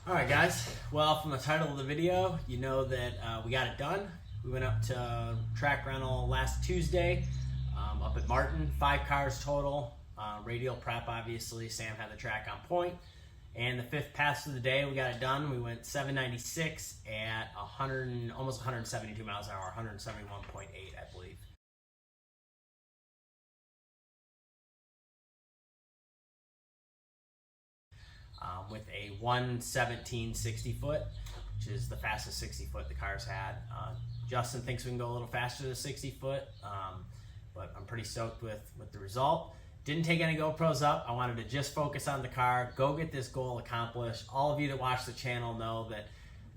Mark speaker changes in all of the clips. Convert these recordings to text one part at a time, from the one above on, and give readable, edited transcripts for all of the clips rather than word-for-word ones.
Speaker 1: All right, guys. Well, from the title of the video, you know that we got it done. We went up to track rental last Tuesday up at Martin. 5 cars total. Radial prep, obviously. Sam had the track on point. And the 5th pass of the day, we got it done. We went 796 at almost 172 miles an hour, 171.8, I believe. With a 117 60 foot, which is the fastest 60 foot the car's had. Justin thinks we can go a little faster than 60 foot, but I'm pretty stoked with the result. Didn't take any GoPros up. I wanted to just focus on the car, go get this goal accomplished. All of you that watch the channel know that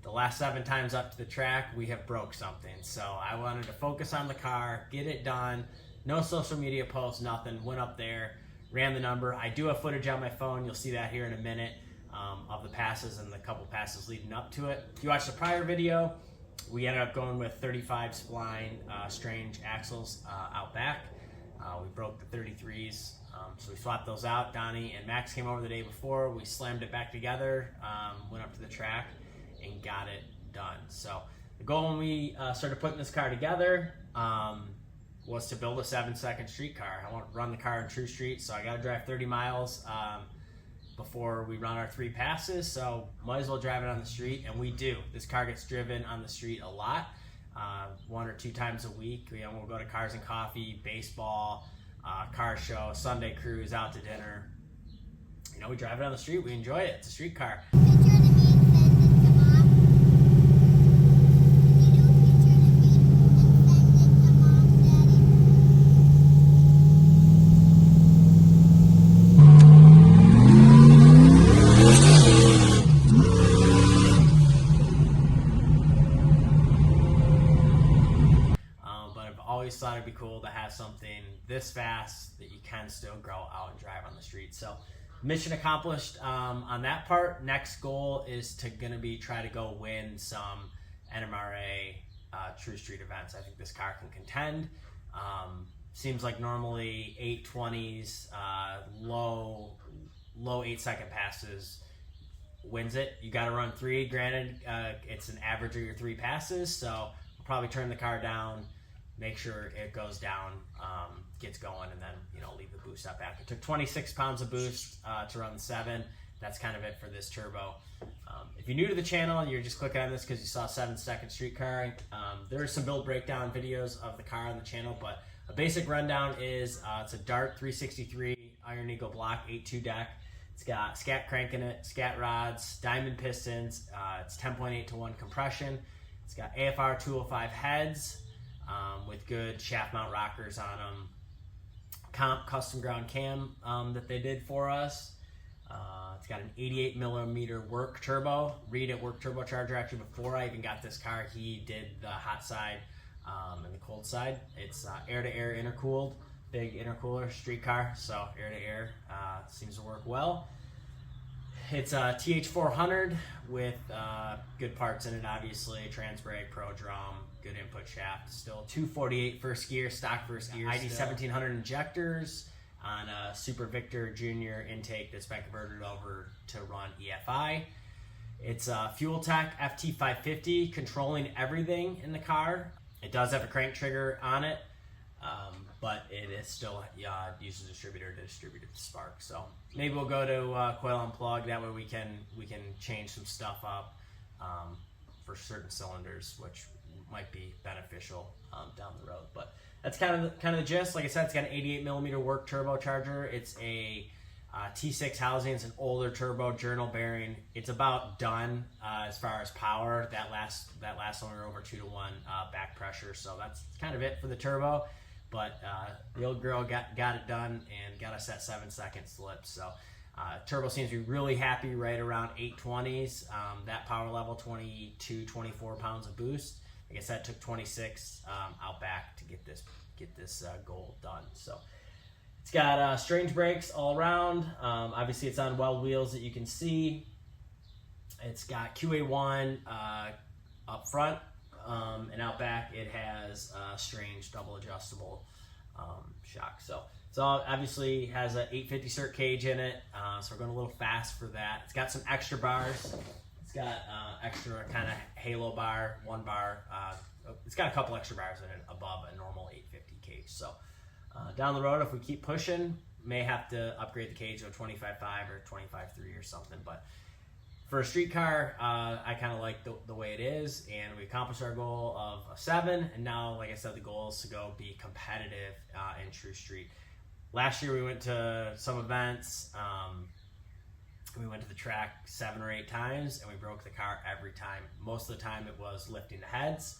Speaker 1: the last 7 times up to the track, we have broke something. So I wanted to focus on the car, get it done. No social media posts, nothing. Went up there, ran the number. I do have footage on my phone. You'll see that here in a minute of the passes and the couple passes leading up to it. If you watched the prior video, we ended up going with 35 spline Strange axles out back. We broke the 33s, so we swapped those out. Donnie and Max came over the day before. We slammed it back together, went up to the track, and got it done. So the goal when we started putting this car together was to build a 7-second street car. I want to run the car in true street, so I got to drive 30 miles before we run our 3 passes, so might as well drive it on the street, and we do. This car gets driven on the street a lot, 1 or 2 times a week. We'll go to Cars and Coffee, baseball, car show, Sunday cruise, out to dinner. We drive it on the street. We enjoy it. It's a street car. Always thought it'd be cool to have something this fast that you can still go out and drive on the street. So mission accomplished on that part. Next goal is gonna be try to go win some NMRA true street events. I think this car can contend. Seems like normally 820s, low 8-second passes wins it. You got to run 3. Granted, it's an average of your 3 passes, so we'll probably turn the car down, make sure it goes down, gets going, and then leave the boost up after. It took 26 pounds of boost to run the 7. That's kind of it for this turbo. If you're new to the channel and you're just clicking on this because you saw 7-second street car, there are some build breakdown videos of the car on the channel, but a basic rundown is it's a Dart 363 Iron Eagle block 8.2 deck. It's got scat crank in it, scat rods, diamond pistons. It's 10.8 to 1 compression. It's got AFR 205 heads with good shaft mount rockers on them. Comp custom ground cam that they did for us. It's got an 88mm work turbo. Reed at Work Turbocharger, actually before I even got this car, he did the hot side and the cold side. It's air-to-air intercooled, big intercooler, street car, so air-to-air seems to work well. It's a TH400 with good parts in it, obviously. Trans brake, pro drum, good input shaft. Still 248 first gear, stock first gear. ID 1700 injectors on a Super Victor Junior intake that's been converted over to run EFI. It's a Fuel Tech FT550 controlling everything in the car. It does have a crank trigger on it, but it is still uses a distributor to distribute the spark. So maybe we'll go to Coil Unplug. That way we can change some stuff up for certain cylinders, which might be beneficial down the road. But that's kind of the gist. Like I said, it's got an 88mm work turbocharger. It's a T6 housing. It's an older turbo, journal bearing. It's about done as far as power. That last one we were over 2 to 1 back pressure. So that's kind of it for the turbo. But the old girl got it done and got us that 7-second slip. So turbo seems to be really happy right around 820s. That power level, 22, 24 pounds of boost. Like I said, it took 26 out back to get this goal done. So it's got Strange brakes all around. Obviously, it's on weld wheels that you can see. It's got QA1 up front. And out back it has Strange double adjustable shock. So it's all obviously has a 850 cert cage in it, so we're going a little fast for that. It's got some extra bars. got extra kind of halo bar, 1 bar. It's got a couple extra bars in it above a normal 850 cage. So down the road, if we keep pushing, may have to upgrade the cage to a 25.5 or 25.3 or something. But for a street car, I kind of like the way it is, and we accomplished our goal of a 7, and now, like I said, the goal is to go be competitive in True Street. Last year we went to some events, we went to the track 7 or 8 times, and we broke the car every time. Most of the time it was lifting the heads,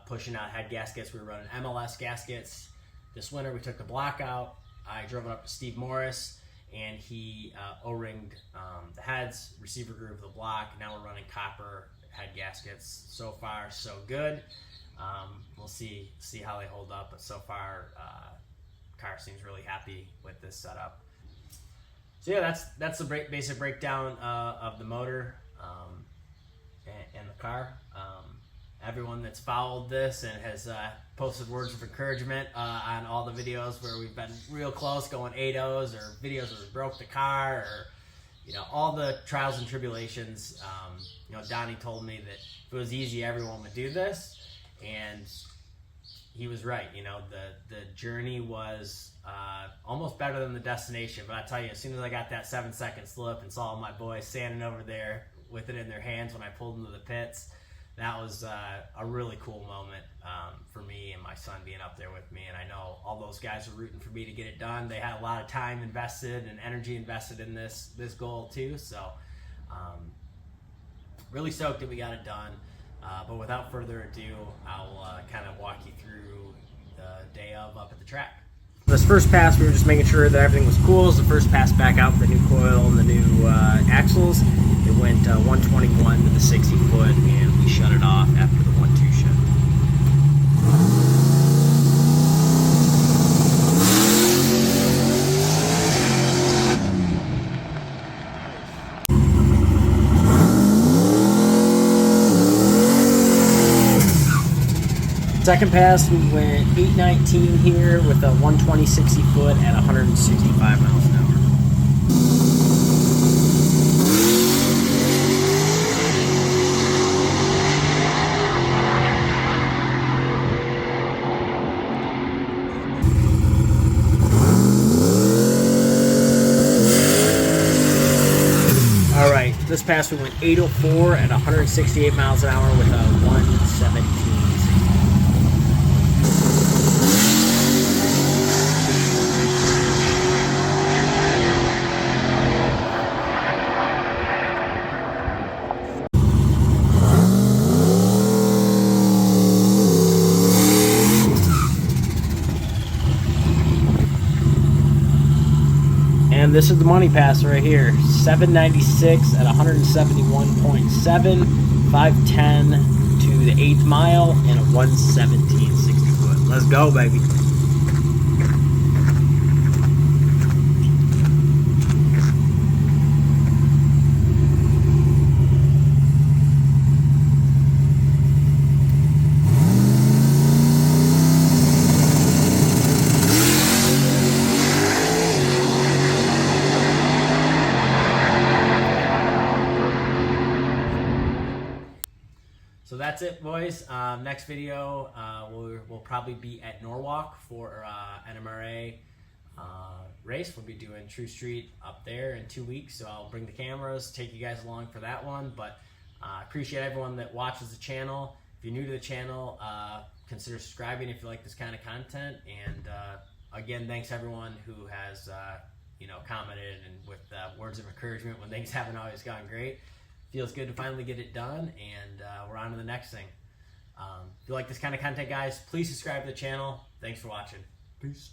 Speaker 1: pushing out head gaskets. We were running MLS gaskets. This winter we took the block out. I drove it up to Steve Morris, and he O-ringed the heads, receiver groove the block. Now we're running copper head gaskets. So far, so good. We'll see how they hold up, but so far, car seems really happy with this setup. So yeah, that's the basic breakdown of the motor and the car. Everyone that's followed this and has posted words of encouragement on all the videos where we've been real close, going 8.0s, or videos where we broke the car, or all the trials and tribulations. Donnie told me that if it was easy, everyone would do this, and he was right. The journey was almost better than the destination. But I tell you, as soon as I got that 7-second slip and saw my boys standing over there with it in their hands when I pulled into the pits, that was a really cool moment for me and my son being up there with me. And I know all those guys were rooting for me to get it done. They had a lot of time invested and energy invested in this goal too. So really stoked that we got it done. But without further ado, I'll kind of walk you through the day of up at the track. This first pass, we were just making sure that everything was cool. It was the first pass back out with the new coil and the new axles. It went 121 to the 60 foot, and we shut it off after the 1-2 shift. Second pass, we went 819 here with a 120 60 foot at 165 miles an hour. All right, this pass we went 804 at 168 miles an hour with a 117. And this is the money pass right here. 796 at 171.7, 510 to the 8th mile, and a 117 60 foot. Let's go, baby. So that's it, boys. Next video, we'll probably be at Norwalk for NMRA race. We'll be doing True Street up there in 2 weeks, so I'll bring the cameras, take you guys along for that one. But appreciate everyone that watches the channel. If you're new to the channel, consider subscribing if you like this kind of content. And again, thanks everyone who has commented and with words of encouragement when things haven't always gone great. Feels good to finally get it done, and we're on to the next thing. If you like this kind of content, guys, please subscribe to the channel. Thanks for watching. Peace.